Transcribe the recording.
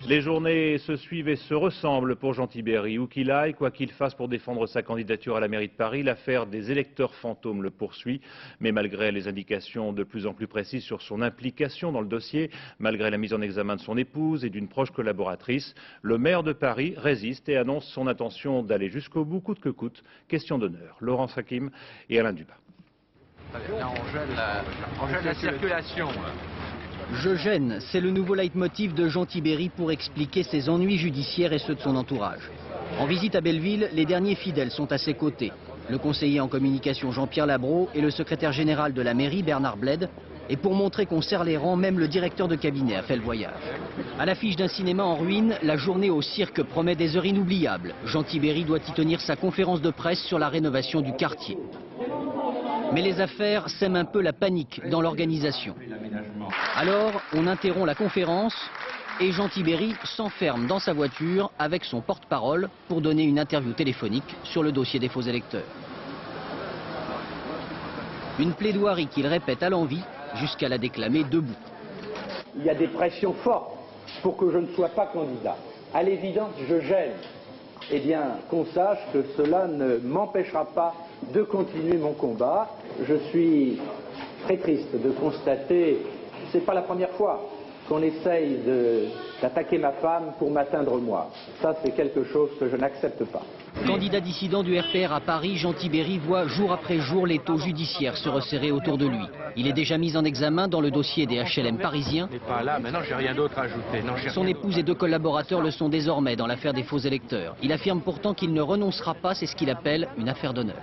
Les journées se suivent et se ressemblent pour Jean Tibéry. Où qu'il aille, quoi qu'il fasse pour défendre sa candidature à la mairie de Paris, l'affaire des électeurs fantômes le poursuit. Mais malgré les indications de plus en plus précises sur son implication dans le dossier, malgré la mise en examen de son épouse et d'une proche collaboratrice, le maire de Paris résiste et annonce son intention d'aller jusqu'au bout, coûte que coûte. Question d'honneur. Laurence Hakim et Alain Dubas. Là, on gèle la circulation. Je gêne, c'est le nouveau leitmotiv de Jean Tibéry pour expliquer ses ennuis judiciaires et ceux de son entourage. En visite à Belleville, les derniers fidèles sont à ses côtés. Le conseiller en communication Jean-Pierre Labro et le secrétaire général de la mairie Bernard Bled. Et pour montrer qu'on serre les rangs, même le directeur de cabinet a fait le voyage. À l'affiche d'un cinéma en ruine, la journée au cirque promet des heures inoubliables. Jean Tibéry doit y tenir sa conférence de presse sur la rénovation du quartier. Mais les affaires sèment un peu la panique dans l'organisation. Alors, on interrompt la conférence et Jean Tibéry s'enferme dans sa voiture avec son porte-parole pour donner une interview téléphonique sur le dossier des faux électeurs. Une plaidoirie qu'il répète à l'envi jusqu'à la déclamer debout. Il y a des pressions fortes pour que je ne sois pas candidat. À l'évidence, je gêne. Eh bien, qu'on sache que cela ne m'empêchera pas de continuer mon combat. Je suis très triste de constater, c'est pas la première fois qu'on essaye d'attaquer ma femme pour m'atteindre moi. Ça, c'est quelque chose que je n'accepte pas. Candidat dissident du RPR à Paris, Jean Tibéry voit jour après jour l'étau judiciaire se resserrer autour de lui. Il est déjà mis en examen dans le dossier des HLM parisiens. Pas là, maintenant j'ai rien d'autre à ajouter. Non, son épouse et deux collaborateurs le sont désormais dans l'affaire des faux électeurs. Il affirme pourtant qu'il ne renoncera pas, c'est ce qu'il appelle une affaire d'honneur.